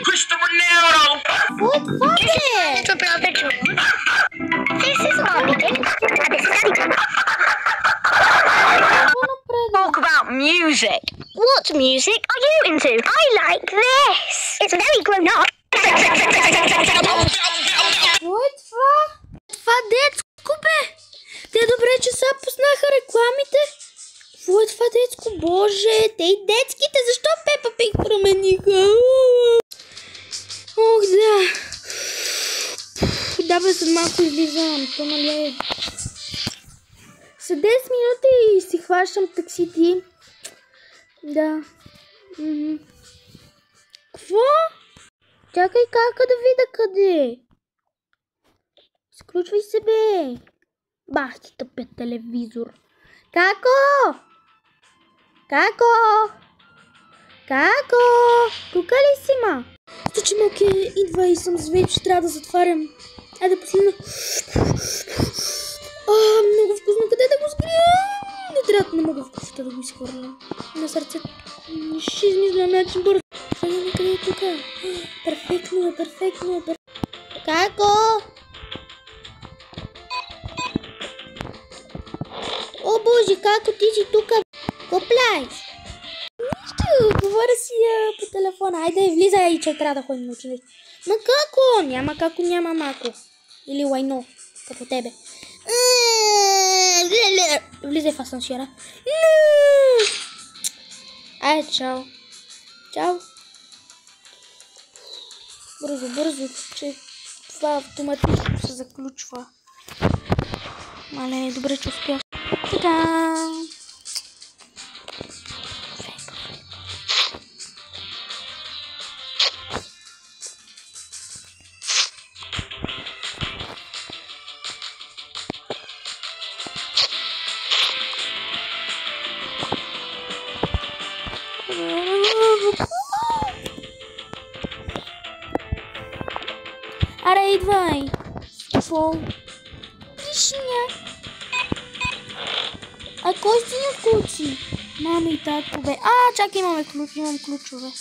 Christopher Ronaldo! What fucking? Little brother George. This is Mommy Dick. And this is Daddy Dick. Talk about music. What music are you into? I like this. It's very grown up. Това детско бе! Те добре, че сега пуснаха рекламите. Какво е това детско? Боже, те и детските, защо Пепа Пиг промениха? Ох, да. Да бе, след малко излизам, то нали е. След 10 минути си хващам таксити. Да. Какво? Чакай кака да видя къде. Изключвай се бе. Бах ти тъпя телевизор. Како? Како? Како? Тука ли си, ма? Сточи малки, идва и съм звеч, ще трябва да затварям. Айде последно. Много вкусно, къде да го сгрия? Не трябва, не мога в кошата да го изхвърлям. На сърцето ще измисля начин бързо. Къде е тука? Перфектно е, перфектно е. Како? О, Боже, како ти си тука? Ко правиш? Нищо, говоря си по телефона. Айде, влизай, че трябва да ходим на училище. Ма како? Няма како, няма мако. Или лайно, като тебе. Влизай в асансьора. Айде, чао. Чао. Бързо, бързо, че това автоматично се заключва. Мале, добре, че успях. Така. Аре, идвай! Какво? Пришня! А кой си ни включи? Мама и татко бе. Чакай, имаме ключ, имам ключове.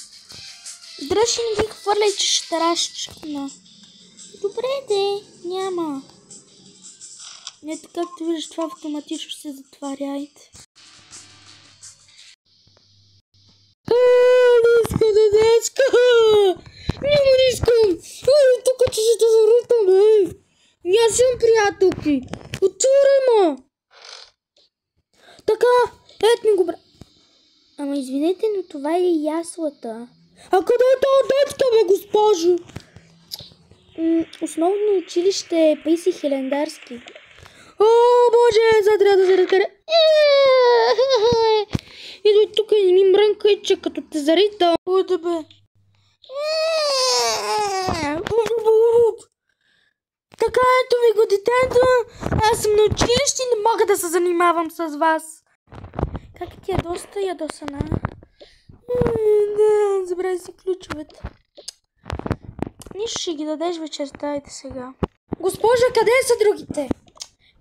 Дръж и не ги хвърляй, че ще разчна. Добре, де, няма. Ето както виждаш, това автоматично се затваряйте. Не искам да дечка! Няма не искам! Тук че ще те зарутам, бе! Аз имам приятелки! Отчурай, ма! Така, ето ми го бра... Ама извинете, но това е яслата. А къде е това детска, бе, госпожо? Основно училище Пейси Хилендарски. О, Боже, сега трябва да се разкара. Идвай тук и не ми мрънкай, че като те зарита. О, да бе. Така, ето ви го детето. Аз съм на училище и не мога да се занимавам с вас. Как ти е доста ядосана? Да, забравя си ключовете. Нищо ще ги дадеш вечерта, айде сега. Госпожо, къде са другите?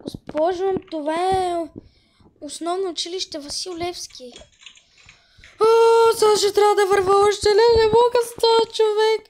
Госпожо, това е основно училище Васил Левски. Сега ще трябва да върва още, не мога с този човек.